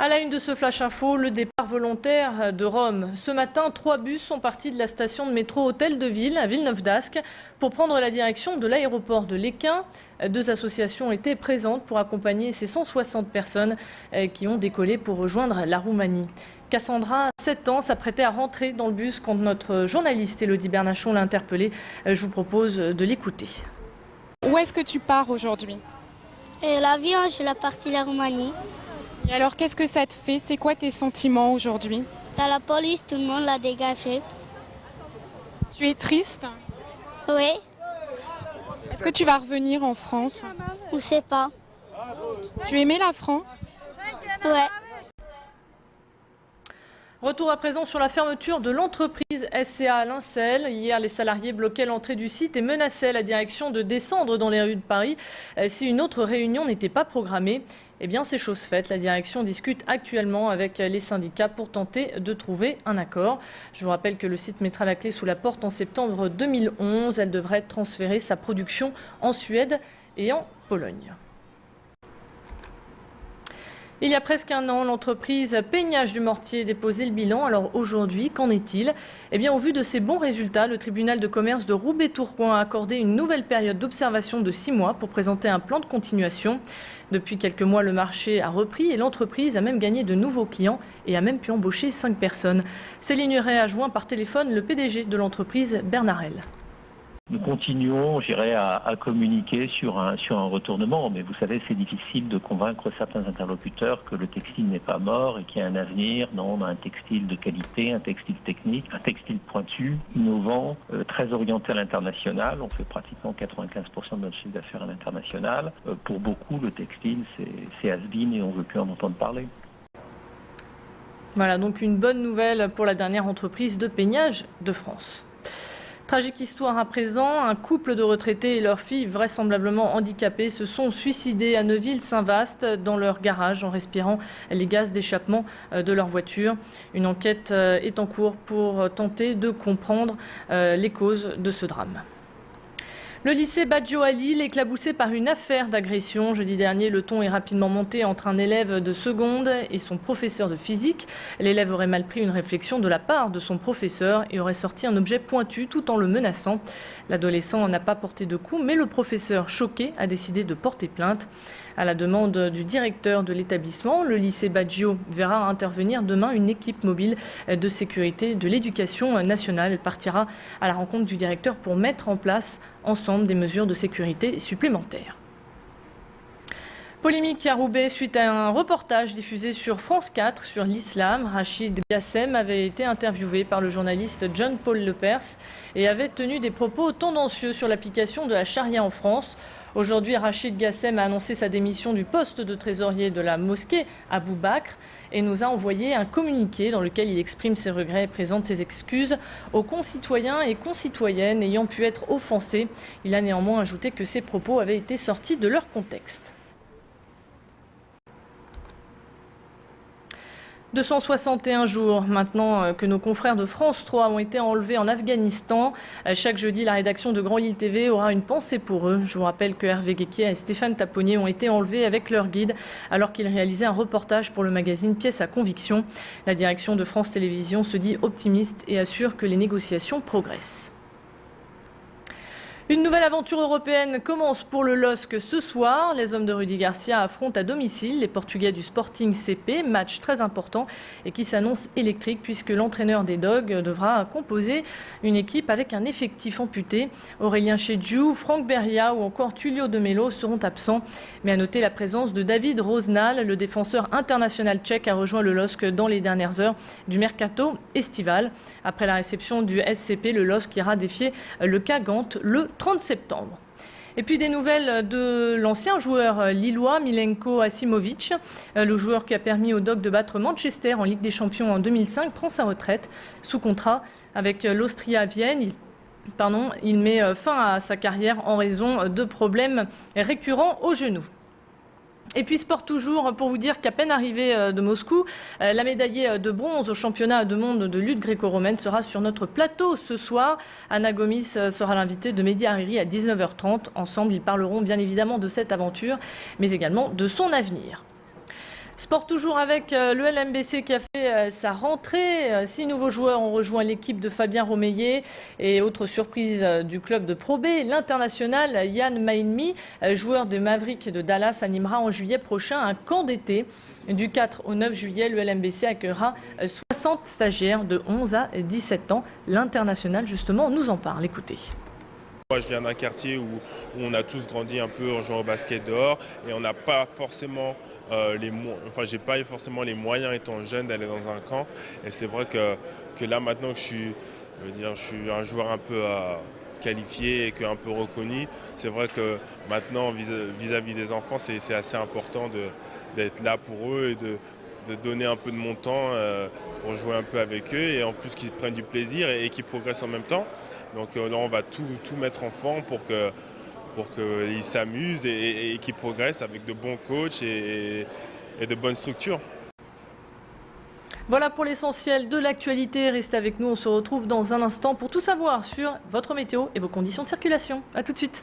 À la une de ce Flash Info, le départ volontaire de Rome. Ce matin, 3 bus sont partis de la station de métro Hôtel de Ville à Villeneuve-d'Ascq pour prendre la direction de l'aéroport de Lesquin. 2 associations étaient présentes pour accompagner ces 160 personnes qui ont décollé pour rejoindre la Roumanie. Cassandra, 7 ans, s'apprêtait à rentrer dans le bus quand notre journaliste Élodie Bernachon l'a interpellée. Je vous propose de l'écouter. Où est-ce que tu pars aujourd'hui? L'avion, je l'ai parti de la Roumanie. Et alors, qu'est-ce que ça te fait? C'est quoi tes sentiments aujourd'hui? Dans la police, tout le monde l'a dégagé. Tu es triste? Oui, Est-ce que tu vas revenir en France? on ne sait pas. Tu aimais la France? Ouais. Retour à présent sur la fermeture de l'entreprise SCA à Lincel. Hier, les salariés bloquaient l'entrée du site et menaçaient la direction de descendre dans les rues de Paris si une autre réunion n'était pas programmée. Eh bien, c'est chose faite. La direction discute actuellement avec les syndicats pour tenter de trouver un accord. Je vous rappelle que le site mettra la clé sous la porte en septembre 2011. Elle devrait transférer sa production en Suède et en Pologne. Il y a presque un an, l'entreprise Peignage du Mortier déposait le bilan. Alors aujourd'hui, qu'en est-il? Eh bien, au vu de ces bons résultats, le tribunal de commerce de Roubaix-Tourcoing a accordé une nouvelle période d'observation de 6 mois pour présenter un plan de continuation. Depuis quelques mois, le marché a repris et l'entreprise a même gagné de nouveaux clients et a même pu embaucher 5 personnes. Céline Huret a joint par téléphone le PDG de l'entreprise, Bernard L. Nous continuons, à communiquer sur un retournement, mais vous savez, c'est difficile de convaincre certains interlocuteurs que le textile n'est pas mort et qu'il y a un avenir. Non, on a un textile de qualité, un textile technique, un textile pointu, innovant, très orienté à l'international. On fait pratiquement 95% de notre chiffre d'affaires à l'international. Pour beaucoup, le textile, c'est has-been et on ne veut plus en entendre parler. Voilà, donc une bonne nouvelle pour la dernière entreprise de peignage de France. Tragique histoire à présent, un couple de retraités et leur fille vraisemblablement handicapée se sont suicidés à Neuville-Saint-Vaast dans leur garage en respirant les gaz d'échappement de leur voiture. Une enquête est en cours pour tenter de comprendre les causes de ce drame. Le lycée Badjo à Lille, éclaboussé par une affaire d'agression. Jeudi dernier, le ton est rapidement monté entre un élève de seconde et son professeur de physique. L'élève aurait mal pris une réflexion de la part de son professeur et aurait sorti un objet pointu tout en le menaçant. L'adolescent n'a pas porté de coups, mais le professeur, choqué, a décidé de porter plainte. À la demande du directeur de l'établissement, le lycée Badjo verra intervenir demain une équipe mobile de sécurité de l'éducation nationale. Elle partira à la rencontre du directeur pour mettre en place ensemble des mesures de sécurité supplémentaires. Polémique à Roubaix suite à un reportage diffusé sur France 4 sur l'islam. Rachid Gassem avait été interviewé par le journaliste John-Paul Lepers et avait tenu des propos tendancieux sur l'application de la charia en France. Aujourd'hui, Rachid Gassem a annoncé sa démission du poste de trésorier de la mosquée Abou Bakr et nous a envoyé un communiqué dans lequel il exprime ses regrets et présente ses excuses aux concitoyens et concitoyennes ayant pu être offensés. Il a néanmoins ajouté que ses propos avaient été sortis de leur contexte. 261 jours maintenant que nos confrères de France 3 ont été enlevés en Afghanistan. Chaque jeudi, la rédaction de Grand Lille TV aura une pensée pour eux. Je vous rappelle que Hervé Guéquier et Stéphane Taponnier ont été enlevés avec leur guide alors qu'ils réalisaient un reportage pour le magazine Pièces à conviction. La direction de France Télévisions se dit optimiste et assure que les négociations progressent. Une nouvelle aventure européenne commence pour le LOSC ce soir. Les hommes de Rudy Garcia affrontent à domicile les Portugais du Sporting CP. Match très important et qui s'annonce électrique puisque l'entraîneur des Dogs devra composer une équipe avec un effectif amputé. Aurélien Chedjou, Franck Beria ou encore Tullio de Melo seront absents. Mais à noter la présence de David Roznal, le défenseur international tchèque a rejoint le LOSC dans les dernières heures du mercato estival. Après la réception du SCP, le LOSC ira défier le Kagant le 30 septembre. Et puis des nouvelles de l'ancien joueur lillois Milenko Asimovic. Le joueur qui a permis aux Dogs de battre Manchester en Ligue des Champions en 2005 prend sa retraite sous contrat avec l'Austria Vienne. Il met fin à sa carrière en raison de problèmes récurrents au genou. Et puis sport toujours, pour vous dire qu'à peine arrivée de Moscou, la médaillée de bronze au championnat du monde de lutte gréco-romaine sera sur notre plateau ce soir. Anna Gomis sera l'invitée de Mehdi Hariri à 19h30. Ensemble, ils parleront bien évidemment de cette aventure, mais également de son avenir. Sport toujours avec le LMBC qui a fait sa rentrée. 6 nouveaux joueurs ont rejoint l'équipe de Fabien Romeillet. Et autre surprise du club de Pro B, l'international Yann Maïnmi, joueur des Mavericks de Dallas, animera en juillet prochain un camp d'été. Du 4 au 9 juillet, le LMBC accueillera 60 stagiaires de 11 à 17 ans. L'international, justement, nous en parle. Écoutez. Moi, je viens d'un quartier où on a tous grandi un peu en jouant au basket dehors et on n'a pas forcément j'ai pas forcément les moyens étant jeune d'aller dans un camp. Et c'est vrai que là maintenant que je suis un joueur un peu qualifié et un peu reconnu, c'est vrai que maintenant vis-à-vis des enfants, c'est assez important d'être là pour eux et de donner un peu de mon temps pour jouer un peu avec eux et en plus qu'ils prennent du plaisir et qu'ils progressent en même temps. Donc là, on va tout mettre en forme pour qu'ils s'amusent et qu'ils progressent avec de bons coachs et de bonnes structures. Voilà pour l'essentiel de l'actualité. Restez avec nous, on se retrouve dans un instant pour tout savoir sur votre météo et vos conditions de circulation. A tout de suite.